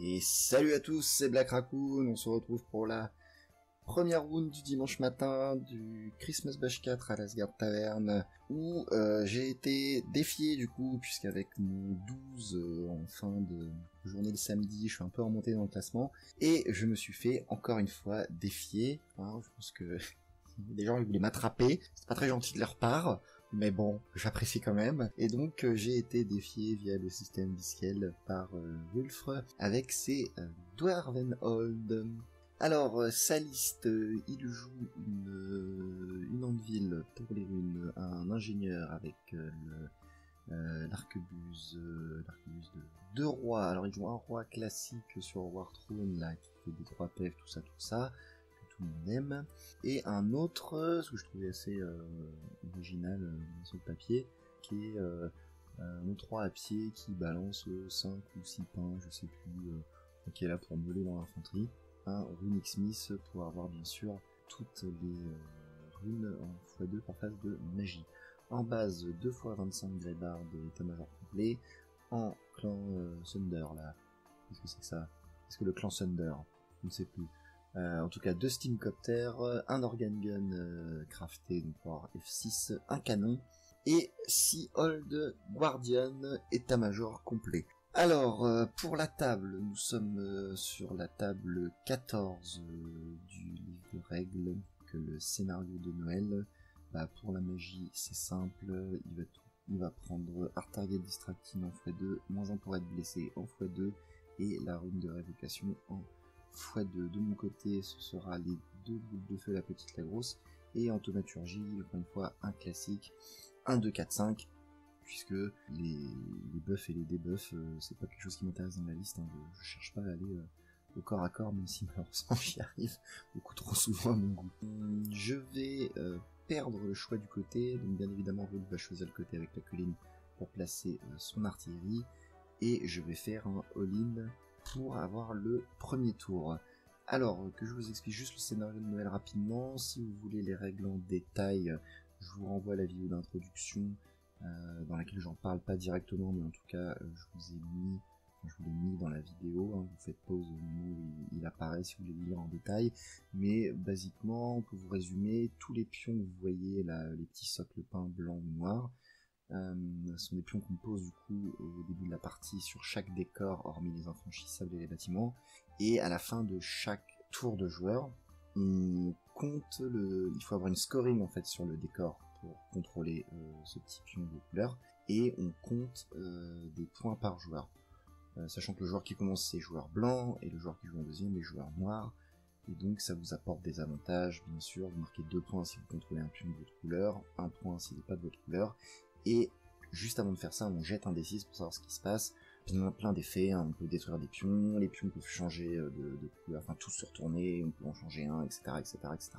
Et salut à tous, c'est Black Raccoon, on se retrouve pour la première round du dimanche matin du Christmas Bash 4 à l'Asgard Taverne, où j'ai été défié du coup, puisqu'avec mon 12 en fin de journée le samedi, je suis un peu remonté dans le classement, et je me suis fait encore une fois défier, hein, je pense que les gens ils voulaient m'attraper, c'est pas très gentil de leur part, mais bon, j'apprécie quand même. Et donc j'ai été défié via le système Diskel par Wulfr avec ses Dwarvenhold. Alors, sa liste, il joue une Anvil pour les runes, un ingénieur avec l'arquebuse de 2 rois. Alors il joue un roi classique sur War Throne, là, qui fait des 3 PF, tout ça, tout le monde aime, et un autre, ce que je trouvais assez original sur le papier, qui est un 3 à pied qui balance 5 ou 6 pains, je sais plus, qui est là pour meuler dans l'infanterie, un Runic Smith pour avoir bien sûr toutes les runes en x2 par phase de magie. En base 2 x 25 Greybards d'état-major complet, en clan Thunder là, qu'est-ce que c'est que ça? Est-ce que le clan Thunder? Je ne sais plus. En tout cas 2 Steamcopters, un Organ Gun crafté donc pour F6, un canon et 6 Old Guardian état-major complet. Alors pour la table, nous sommes sur la table 14 du livre de règles, que le scénario de Noël. Pour la magie c'est simple, il va prendre Art Target Distracting en x2, -1 pour être blessé en x2 et la rune de révocation en x2. De mon côté, ce sera les 2 boules de feu, la petite, la grosse, et en thaumaturgie, encore une fois, un classique, 1, 2, 4, 5, puisque les buffs et les debuffs, c'est pas quelque chose qui m'intéresse dans la liste, hein. Je cherche pas à aller au corps à corps, même si malheureusement j'y arrive beaucoup trop souvent à mon goût. Je vais perdre le choix du côté, donc bien évidemment Wolf va choisir le côté avec la colline pour placer son artillerie, et je vais faire un all-in pour avoir le premier tour. Alors, que je vous explique juste le scénario de Noël rapidement. Si vous voulez les règles en détail, je vous renvoie à la vidéo d'introduction dans laquelle j'en parle pas directement, mais en tout cas, je vous l'ai mis dans la vidéo, hein. Vous faites pause au moment où il apparaît si vous voulez le lire en détail. Mais basiquement, on peut vous résumer, tous les pions que vous voyez là, les petits socles peints blanc ou noir, sont des pions qu'on pose du coup au début de la partie sur chaque décor hormis les infranchissables et les bâtiments, et à la fin de chaque tour de joueur on compte il faut avoir une scoring en fait sur le décor pour contrôler ce petit pion de couleur, et on compte des points par joueur, sachant que le joueur qui commence c'est joueur blanc et le joueur qui joue en deuxième est joueur noir, et donc ça vous apporte des avantages bien sûr. Vous marquez 2 points si vous contrôlez un pion de votre couleur, 1 point s'il n'est pas de votre couleur. Et juste avant de faire ça, on jette un D6 pour savoir ce qui se passe. Puis on a plein d'effets, hein. On peut détruire des pions, les pions peuvent changer de couleur, enfin tous se retourner, on peut en changer un, etc., etc., etc.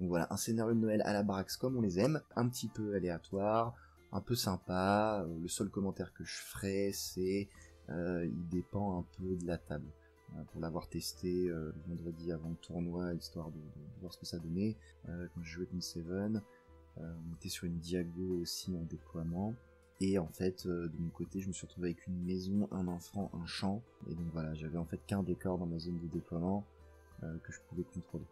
Donc voilà, un scénario de Noël à la Barax comme on les aime, un petit peu aléatoire, un peu sympa. Le seul commentaire que je ferai, c'est il dépend un peu de la table. Pour l'avoir testé le vendredi avant le tournoi, histoire de voir ce que ça donnait, quand j'ai joué contre Seven. On était sur une diago aussi en déploiement, et en fait de mon côté je me suis retrouvé avec une maison, un enfant, un champ, et donc voilà, j'avais en fait qu'un décor dans ma zone de déploiement que je pouvais contrôler.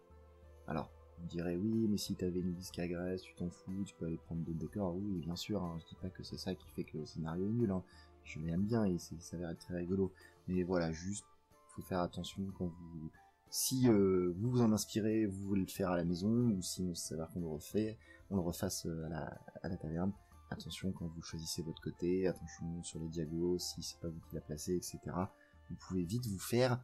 Alors on me dirait oui, mais si t'avais une liste qui agresse, tu t'en fous, tu peux aller prendre d'autres décors. Oui bien sûr, hein, je dis pas que c'est ça qui fait que le scénario est nul, hein. Je l'aime bien et ça s'avère être très rigolo, mais voilà, juste faut faire attention quand vous... Si vous vous en inspirez, vous voulez le faire à la maison, ou si on s'avère qu'on le refasse à la taverne, attention quand vous choisissez votre côté, attention sur les diagos, si c'est pas vous qui l'a placé, etc. Vous pouvez vite vous faire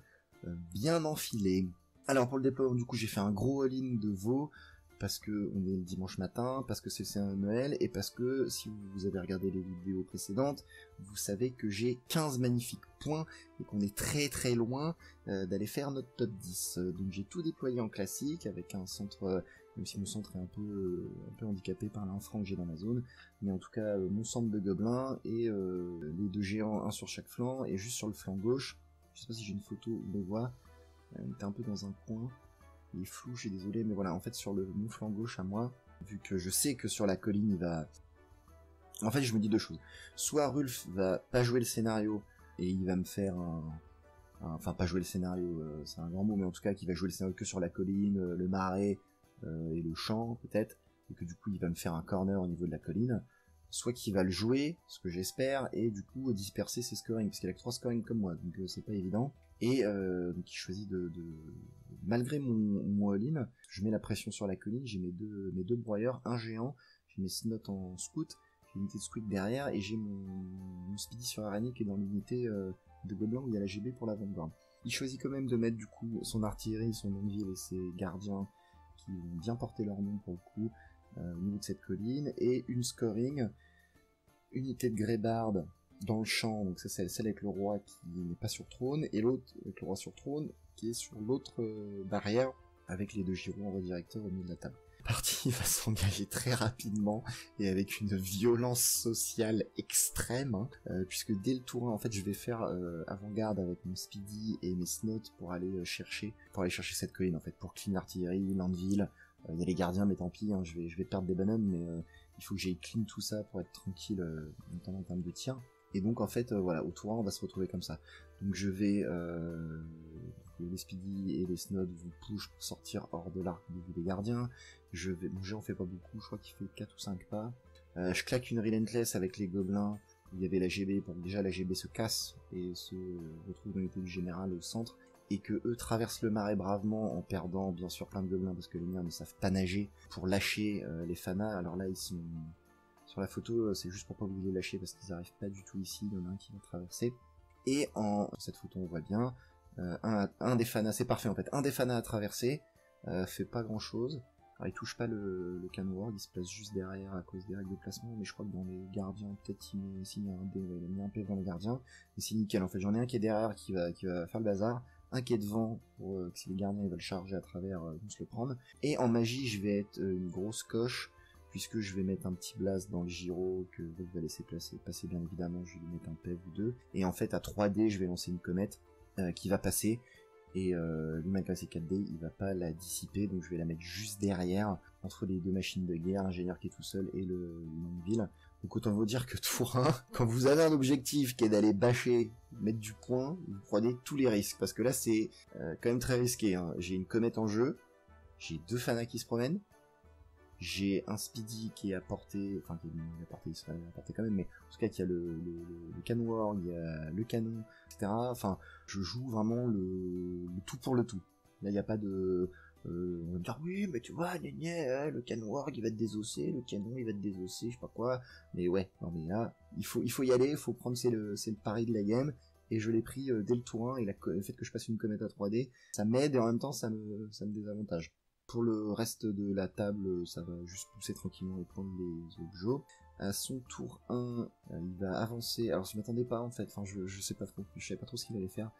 bien enfiler. Alors pour le déploiement, du coup, j'ai fait un gros all-in de veau, parce que on est le dimanche matin, parce que c'est un Noël, et parce que si vous avez regardé les vidéos précédentes, vous savez que j'ai 15 magnifiques points, et qu'on est très très loin d'aller faire notre top 10. Donc j'ai tout déployé en classique, avec un centre, même si mon centre est un peu handicapé par l'infra que j'ai dans la zone, mais en tout cas mon centre de gobelins, et les deux géants, un sur chaque flanc, et juste sur le flanc gauche, je sais pas si j'ai une photo où on les voit, on était un peu dans un coin, il est flou, je suis désolé, mais voilà, en fait sur mon flanc gauche à moi, vu que je sais que sur la colline il va... En fait je me dis deux choses, soit Rulf va pas jouer le scénario, et il va me faire enfin pas jouer le scénario, c'est un grand mot, mais en tout cas qu'il va jouer le scénario que sur la colline, le marais et le champ peut-être, et que du coup il va me faire un corner au niveau de la colline, soit qu'il va le jouer, ce que j'espère, et du coup disperser ses scoring, parce qu'il a que 3 scoring comme moi, donc c'est pas évident. Et donc il choisit malgré mon all-in, je mets la pression sur la colline, j'ai mes deux broyeurs, un géant, j'ai mes snot en scout, j'ai l'unité de scout derrière, et j'ai mon speedy sur araignée qui est dans l'unité de gobelins où il y a la GB pour l'avant-garde. Il choisit quand même de mettre du coup son artillerie, son longue-ville et ses gardiens qui vont bien porter leur nom pour le coup au niveau de cette colline, et une scoring, unité de Greybarde dans le champ, donc ça c'est celle avec le roi qui n'est pas sur trône, et l'autre avec le roi sur trône qui est sur l'autre barrière avec les deux gyros en redirecteur au milieu de la table. La partie va s'engager très rapidement et avec une violence sociale extrême, puisque dès le tour 1, en fait je vais faire avant-garde avec mon speedy et mes snots pour aller chercher cette colline en fait, pour clean l'artillerie, l'anvil. Il y a les gardiens, mais tant pis, hein, je vais perdre des bonhommes, mais il faut que j'aille clean tout ça pour être tranquille, notamment en termes de tir. Et donc en fait, voilà, au tour 1, on va se retrouver comme ça. Donc je vais... les speedy et les snods vont push pour sortir hors de l'arc de vue des gardiens. Mon géant fait pas beaucoup, je crois qu'il fait 4 ou 5 pas. Je claque une relentless avec les gobelins, où il y avait la GB, pour que déjà la GB se casse et se retrouve dans l'unité du général au centre, et que eux traversent le marais bravement en perdant bien sûr plein de gobelins parce que les miens ne savent pas nager, pour lâcher les fanas. Alors là ils sont... Sur la photo, c'est juste pour pas vous les lâcher parce qu'ils arrivent pas du tout ici, il y en a un qui va traverser. Et cette photo on voit bien, un des fanas, c'est parfait en fait, un des fanas à traverser, fait pas grand chose. Alors il touche pas le canon ward, il se place juste derrière à cause des règles de placement, mais je crois que dans les gardiens, peut-être il a mis un PV dans les gardiens, et c'est nickel en fait. J'en ai un qui est derrière qui va faire le bazar, un qui est devant pour que si les gardiens ils veulent charger à travers, ils vont se le prendre. Et en magie je vais être une grosse coche, puisque je vais mettre un petit blast dans le gyro que Wolf va laisser passer bien évidemment, je vais lui mettre un PV ou deux, et en fait à 3D je vais lancer une comète qui va passer, et lui malgré ses 4D il va pas la dissiper, donc je vais la mettre juste derrière, entre les deux machines de guerre, l'ingénieur qui est tout seul et le Longueville. Donc autant vous dire que tour 1, quand vous avez un objectif qui est d'aller bâcher, mettre du point, vous prenez tous les risques, parce que là c'est quand même très risqué, hein. J'ai une comète en jeu, j'ai deux fanas qui se promènent, j'ai un speedy qui est à portée, enfin qui est à portée, il serait à portée quand même, mais en tout cas qui a le canon war, il y a le canon, etc. Enfin, je joue vraiment le tout pour le tout. Là, il n'y a pas de... on va me dire, oui, mais tu vois, le canon war, il va te désosser, le canon, il va te désosser, je sais pas quoi. Mais ouais, non mais là, il faut y aller, il faut prendre, c'est le pari de la game. Et je l'ai pris dès le tour 1, et le fait que je passe une comète à 3D, ça m'aide et en même temps, ça me désavantage. Pour le reste de la table, ça va juste pousser tranquillement et prendre les objets. À son tour 1, il va avancer. Alors je m'attendais pas en fait, enfin je sais pas trop, je savais pas trop ce qu'il allait faire.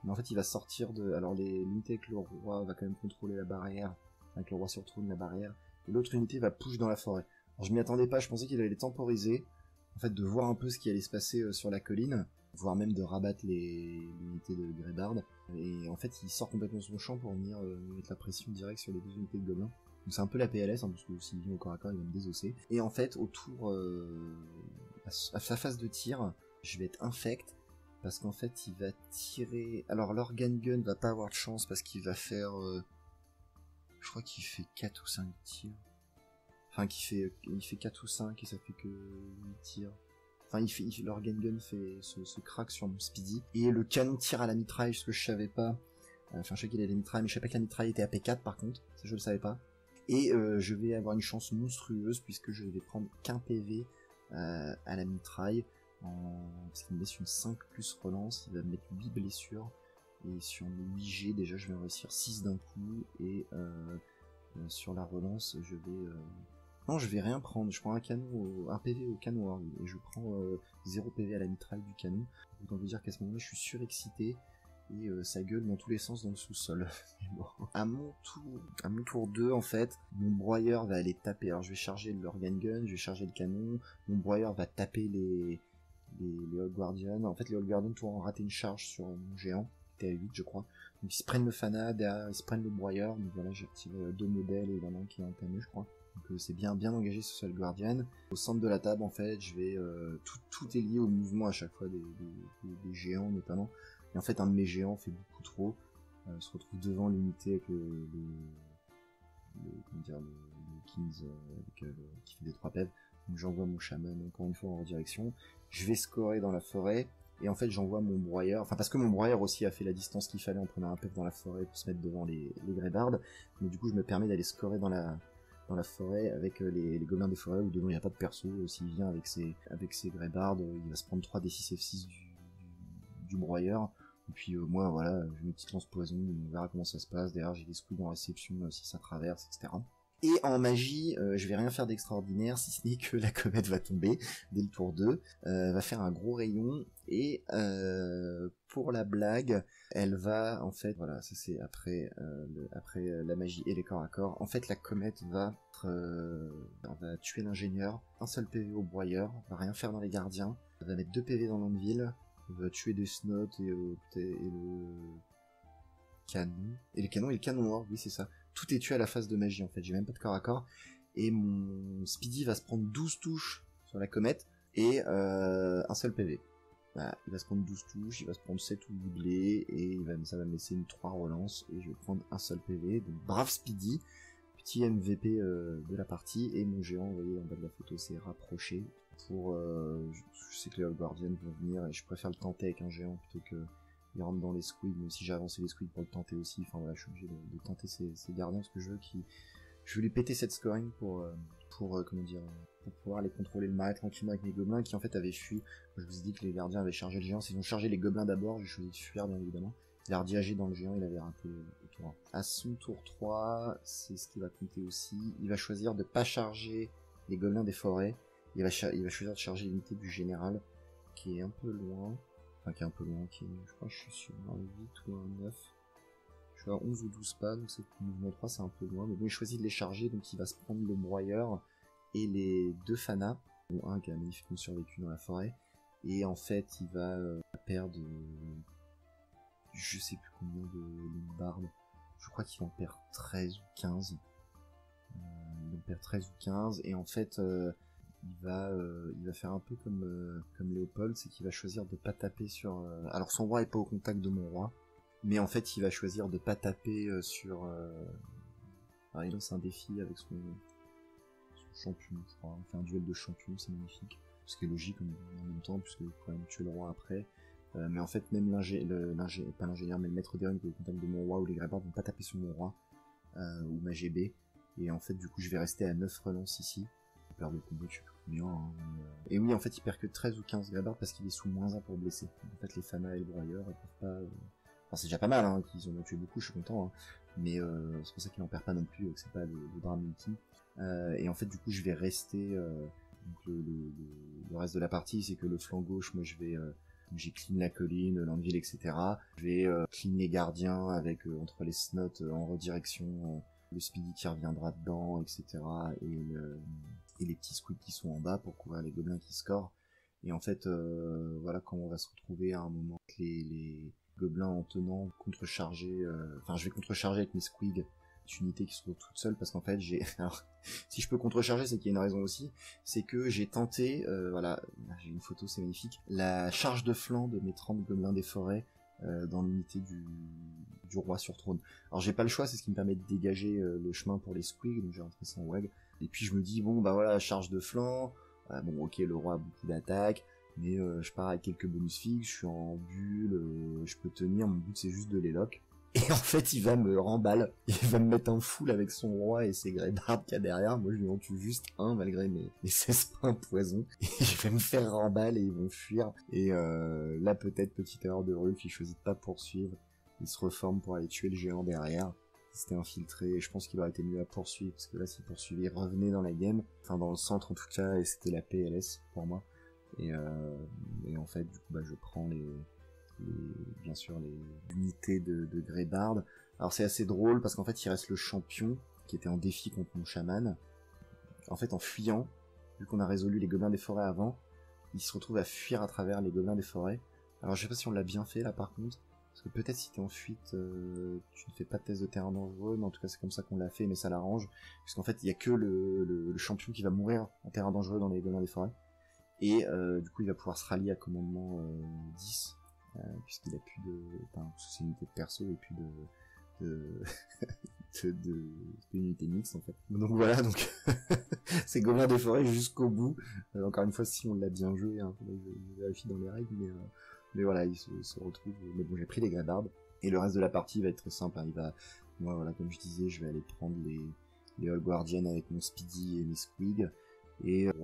Mais en fait il va sortir de... Alors l'unité avec le roi va quand même contrôler la barrière, avec le roi sur trône la barrière, et l'autre unité va push dans la forêt. Alors je m'y attendais pas, je pensais qu'il allait les temporiser, en fait de voir un peu ce qui allait se passer sur la colline, voire même de rabattre l'unité de Greybarde. Et en fait il sort complètement de son champ pour venir mettre la pression directe sur les deux unités de gobelins. Donc c'est un peu la PLS, hein, parce que s'il vient au corps à corps il va me désosser. Et en fait autour à sa phase de tir, je vais être infect, parce qu'en fait il va tirer... Alors l'organ gun va pas avoir de chance parce qu'il va faire... je crois qu'il fait 4 ou 5 tirs. Enfin il fait 4 ou 5 et ça fait que 8 tirs. Enfin, l'organ gun fait ce crack sur mon speedy. Et le canon tire à la mitraille, ce que je savais pas. Enfin, je sais qu'il y a la mitraille, mais je savais pas que la mitraille était AP4 par contre. Ça, je le savais pas. Et je vais avoir une chance monstrueuse puisque je vais prendre qu'un PV à la mitraille, parce qu'il me laisse une 5 plus relance, il va me mettre 8 blessures, et sur mes 8G, déjà je vais réussir 6 d'un coup, et sur la relance, je vais... Non, je vais rien prendre, je prends un PV au canon, hein, et je prends 0 PV à la mitraille du canon. Autant vous dire qu'à ce moment-là, je suis surexcité, et ça gueule dans tous les sens dans le sous-sol. Bon. À mon tour 2, en fait, mon broyeur va aller taper. Alors je vais charger l'organ gun, je vais charger le canon, mon broyeur va taper les Old Guardians. En fait, les Old Guardians ont raté une charge sur mon géant, qui était à 8 je crois. Donc ils se prennent le Fana, derrière, ils se prennent le broyeur. Donc voilà, j'ai activé 2 modèles et il y en a un qui est entamé je crois. Donc c'est bien engagé ce seul Guardian. Au centre de la table en fait, je vais tout est lié au mouvement à chaque fois des géants notamment. Et en fait un de mes géants fait beaucoup trop, se retrouve devant l'unité avec le Kings qui fait des 3 pèves. Donc j'envoie mon chaman encore une fois en redirection. Je vais scorer dans la forêt. Et en fait j'envoie mon broyeur, enfin parce que mon broyeur aussi a fait la distance qu'il fallait en prenant un pève dans la forêt pour se mettre devant les Greybards. Mais du coup je me permets d'aller scorer dans la forêt avec les gobelins des forêts où dedans il n'y a pas de perso. S'il vient avec ses Greybards, il va se prendre 3 D6 F6 du broyeur. Et puis moi voilà, je mets une petite lance poison, on verra comment ça se passe. Derrière j'ai des squids en réception si ça traverse, etc. Et en magie, je vais rien faire d'extraordinaire, si ce n'est que la comète va tomber dès le tour 2, va faire un gros rayon, et pour la blague, elle va, en fait, voilà, ça c'est après la magie et les corps à corps, en fait la comète va tuer l'ingénieur, un seul PV au broyeur, va rien faire dans les gardiens, elle va mettre 2 PV dans l'anvil, va tuer des snots et le canon, et le canon noir, oui c'est ça. Tout est tué à la phase de magie en fait, j'ai même pas de corps à corps, et mon Speedy va se prendre 12 touches sur la comète, et un seul PV. Voilà, il va se prendre 12 touches, il va se prendre 7 ou 8 blés, et ça va me laisser une 3 relances, et je vais prendre un seul PV, donc brave Speedy, petit MVP de la partie, et mon géant, vous voyez en bas de la photo, s'est rapproché, pour, je sais que les Old Guardians vont venir, et je préfère le tenter avec un géant plutôt que il rentre dans les squids, même si j'ai avancé les squids pour le tenter aussi. Enfin voilà, je suis obligé de tenter ces gardiens parce que je veux lui péter cette scoring pour pouvoir les contrôler le marais tranquillement avec mes gobelins qui en fait avaient fui. Je vous ai dit que les gardiens avaient chargé le géant. S'ils ont chargé les gobelins d'abord, j'ai choisi de fuir bien évidemment. Il a rediagé dans le géant, il avait raté le tour 1. À son tour 3, c'est ce qui va compter aussi. Il va choisir de pas charger les gobelins des forêts. Il va choisir de charger l'unité du général qui est un peu loin. Enfin, qui est un peu loin, je crois que je suis sur un 8 ou un 9. Je suis à 11 ou 12 pas, donc c'est mouvement 3, c'est un peu loin. Mais bon, il choisit de les charger, donc il va se prendre le broyeur et les 2 fanas, dont un qui a magnifiquement survécu dans la forêt. Et en fait, il va perdre, je sais plus combien de Lombards. Je crois qu'il en perd 13 ou 15. Il en perd 13 ou 15, et en fait... il va faire un peu comme Léopold, c'est qu'il va choisir de pas taper sur... Alors son roi est pas au contact de mon roi, mais en fait il va choisir de pas taper sur... Alors, il lance un défi avec son champion, je crois. On fait un duel de champions, c'est magnifique. Ce qui est logique en même temps, puisque il faut quand même tuer le roi après. Mais en fait même pas l'ingénieur, mais le maître des runes qui est au contact de mon roi, ou les Greybards vont pas taper sur mon roi, ou ma GB. Et en fait du coup je vais rester à 9 relances ici. Perd de combo, je sais plus combien, hein, et oui, en fait, il perd que 13 ou 15 Greybards parce qu'il est sous -1 pour blesser. En fait, les Fana et le broyeur, ils peuvent pas... Enfin, c'est déjà pas mal, hein, qu'ils en ont tué beaucoup, je suis content, hein. Mais c'est pour ça qu'il en perd pas non plus, que c'est pas le drame ultime. Et en fait, du coup, je vais rester... donc le reste de la partie, c'est que le flanc gauche, moi, j'ai clean la colline, l'anvil, etc. Je vais clean les gardiens avec entre les snots en redirection, le speedy qui reviendra dedans, etc. Et les petits squids qui sont en bas pour couvrir les gobelins qui scorent. Et en fait, voilà comment on va se retrouver à un moment que les gobelins en tenant contrecharger, enfin je vais contrecharger avec mes squigs, unités qui se retrouvent toutes seules, parce qu'en fait alors si je peux contrecharger, c'est qu'il y a une raison aussi, c'est que j'ai tenté, voilà, j'ai une photo, c'est magnifique, la charge de flanc de mes 30 gobelins des forêts dans l'unité du roi sur trône. Alors j'ai pas le choix, c'est ce qui me permet de dégager le chemin pour les squigs, donc j'ai rentré ça en wag. Et puis je me dis, bon bah voilà, charge de flanc, bon ok, le roi a beaucoup d'attaques, mais je pars avec quelques bonus fixes, je suis en bulle, je peux tenir, mon but c'est juste de les lock. Et en fait, il va me remballe, il va me mettre en full avec son roi et ses Greybards qu'il y a derrière. Moi, je lui en tue juste un, malgré mes 16 points poison. Et je vais me faire remballe et ils vont fuir. Et là, peut-être, petite erreur de Rulf, il choisit de pas poursuivre. Il se reforme pour aller tuer le géant derrière. Il s'était infiltré, et je pense qu'il aurait été mieux à poursuivre, parce que là, s'il poursuivait, il revenait dans la game. Enfin, dans le centre, en tout cas, et c'était la PLS pour moi. Et en fait, du coup, bah, je prends bien sûr les unités de Greybard. Alors c'est assez drôle parce qu'en fait il reste le champion qui était en défi contre mon chaman. En fait en fuyant, vu qu'on a résolu les gobelins des forêts avant, il se retrouve à fuir à travers les gobelins des forêts. Alors je sais pas si on l'a bien fait là par contre, parce que peut-être si t'es en fuite, tu ne fais pas de test de terrain dangereux, mais en tout cas c'est comme ça qu'on l'a fait, mais ça l'arrange, puisqu'en fait il y a que le champion qui va mourir en terrain dangereux dans les gobelins des forêts. Et du coup il va pouvoir se rallier à commandement 10. Puisqu'il a plus de... Enfin, c'est une unité de perso et plus de unité mixte en fait. Donc voilà, donc c'est gobelins des forêts jusqu'au bout. Encore une fois, si on l'a bien joué, hein, je vérifie dans les règles, mais voilà, il se retrouve... Mais bon, j'ai pris les Greybards, et le reste de la partie va être très simple, hein. Moi, voilà, comme je disais, je vais aller prendre les Hall Guardian avec mon Speedy et mes Squig, et le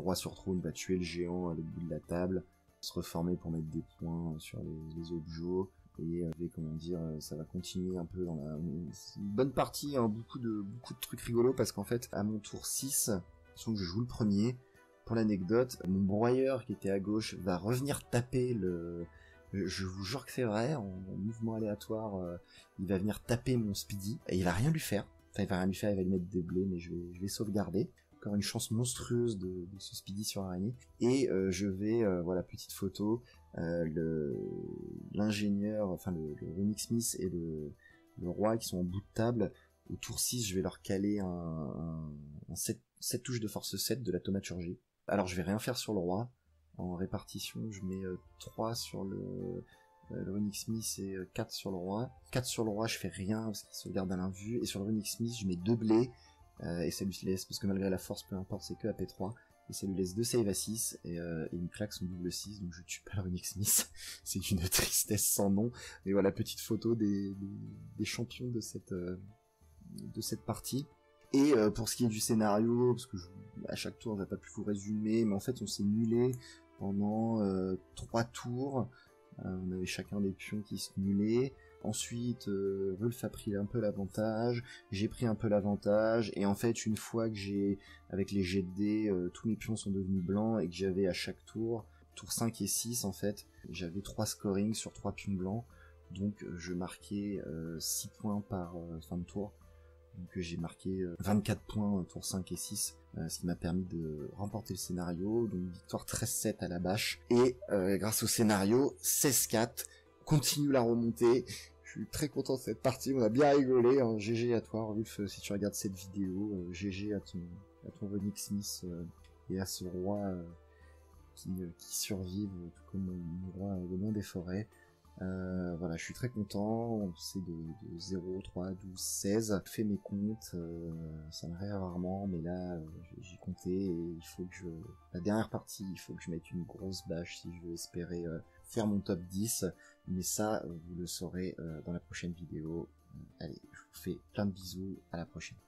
roi sur trône va tuer le géant à l'autre bout de la table, se reformer pour mettre des points sur les objets, et comment dire, ça va continuer un peu dans une bonne partie, hein, beaucoup de trucs rigolos, parce qu'en fait, à mon tour 6, que je joue le premier, pour l'anecdote, mon broyeur qui était à gauche va revenir taper je vous jure que c'est vrai, en mouvement aléatoire, il va venir taper mon Speedy, et il va rien lui faire. Enfin, il va rien lui faire, il va lui mettre des blés, mais je vais sauvegarder. Encore une chance monstrueuse de ce Speedy sur araignée. Et je vais, voilà, petite photo, l'ingénieur, enfin le Runic Smith et le roi qui sont en bout de table. Au tour 6, je vais leur caler un 7 touches de force 7 de la thaumaturgie. Alors je vais rien faire sur le roi. En répartition, je mets 3 sur le Runic Smith et 4 sur le roi. 4 sur le roi, je fais rien parce qu'il sauvegarde à l'invue. Et sur le Runic Smith, je mets 2 blés. Et ça lui laisse, parce que malgré la force, peu importe, c'est que AP3, et ça lui laisse 2 save à 6, et il me claque son double 6, donc je tue pas le Runic Smith. C'est d'une tristesse sans nom. Et voilà, petite photo des champions de cette partie. Et pour ce qui est du scénario, parce que à chaque tour, j'ai pas pu vous résumer, mais en fait, on s'est nulé pendant 3 tours. On avait chacun des pions qui se nulaient. Ensuite, Rulf a pris un peu l'avantage, j'ai pris un peu l'avantage, et en fait, une fois que avec les jets de dés, tous mes pions sont devenus blancs, et que j'avais à chaque tour 5 et 6, en fait, j'avais 3 scorings sur 3 pions blancs, donc je marquais 6 points par fin de tour. Donc j'ai marqué 24 points tour 5 et 6, ce qui m'a permis de remporter le scénario, donc victoire 13-7 à la bâche, et grâce au scénario, 16-4, continue la remontée. Je suis très content de cette partie, on a bien rigolé, hein. GG à toi Rulf, si tu regardes cette vidéo, GG à ton Runic Smith et à ce roi qui survive, tout comme mon roi au nom des forêts. Voilà, je suis très content, c'est de 0, 3, 12, 16, je fais mes comptes, ça m'arrive rarement, mais là j'ai compté, et il faut que la dernière partie, il faut que je mette une grosse bâche si je veux espérer faire mon top 10, mais ça, vous le saurez dans la prochaine vidéo. Allez, je vous fais plein de bisous, à la prochaine.